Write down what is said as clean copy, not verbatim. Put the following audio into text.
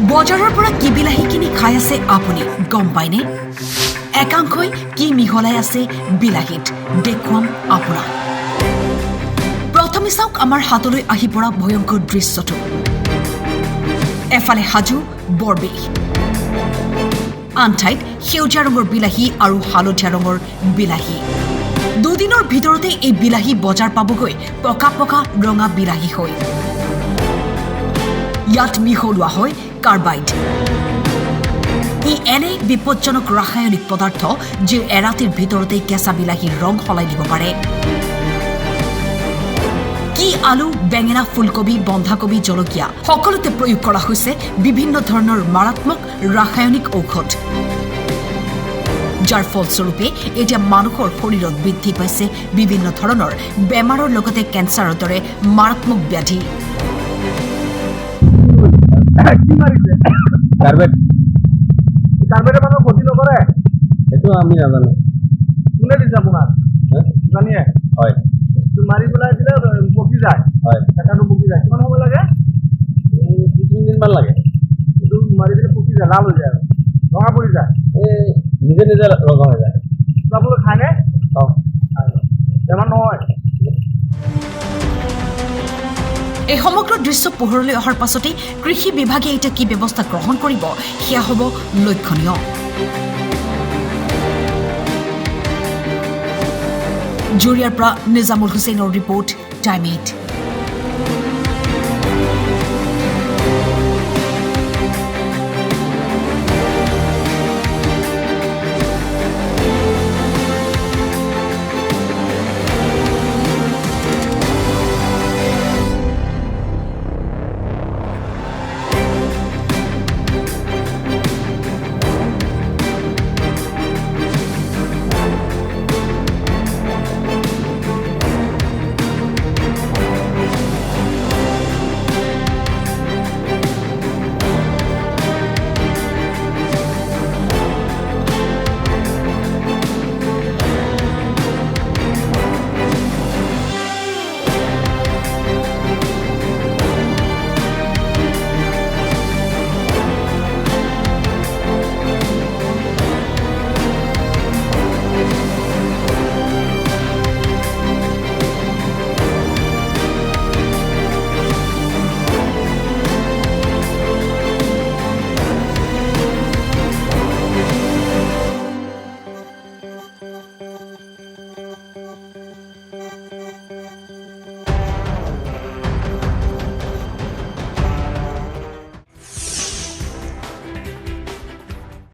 বজাৰৰ পৰা কি বিলাহী কিনি খাই আছে আপুনি গম পায়নে? একাংশই কি মিহলাই আছে বিলাহীত দেখুৱাম আপোনাক। প্ৰথমে চাওক আমাৰ হাতলৈ আহি পৰা ভয়ংকৰ দৃশ্যটো। এফালে সাজু বৰবিহ, আন ঠাইত সেউজীয়া ৰঙৰ বিলাহী আৰু হালধীয়া ৰঙৰ বিলাহী। দুদিনৰ ভিতৰতে এই বিলাহী বজাৰ পাবগৈ পকা পকা ৰঙা বিলাহী হৈ। ইয়াত মিহলোৱা হয় কাৰ্বাইড। ই এনে বিপজ্জনক ৰাসায়নিক পদাৰ্থ যি এৰাতিৰ ভিতৰতেই কেঁচা বিলাহীৰ ৰং সলাই দিব পাৰে। কি আলু, বেঙেনা, ফুলকবি, বন্ধাকবি, জলকীয়া সকলোতে প্ৰয়োগ কৰা হৈছে বিভিন্ন ধৰণৰ মাৰাত্মক ৰাসায়নিক ঔষধ, যাৰ ফলস্বৰূপে এতিয়া মানুহৰ শৰীৰত বৃদ্ধি পাইছে বিভিন্ন ধৰণৰ বেমাৰৰ লগতে কেঞ্চাৰৰ দৰে মাৰাত্মক ব্যাধি। কি মাৰিছে? কাৰ্বেট কাৰ্বেটে মানুহক ক্ষতি নকৰে? এইটো আমি নাজানো। কোনে দিছে আপোনাক? জানিয়ে হয় মাৰি পেলাই দিলে পকি যায়, হয় এটাটো পকি যায়। কিমান সময় লাগে? 2-3 দিনমান লাগে। এইটো মাৰি দিলে পকি যায়, লাভ হৈ যায় আৰু ৰঙা পৰি যায়। এই নিজে নিজে ৰঙা হৈ যায়। আপোনালোকে খায়নে? খাওঁ। বেমাৰ নহয়? এই সমগ্ৰ দৃশ্য পোহৰলৈ অহাৰ পাছতেই কৃষি বিভাগে এতিয়া কি ব্যৱস্থা গ্ৰহণ কৰিব সেয়া হ'ব লক্ষণীয়। জুৰিয়াৰ পৰা নিজামুল হুছেইনৰ ৰিপৰ্ট, টাইম 8।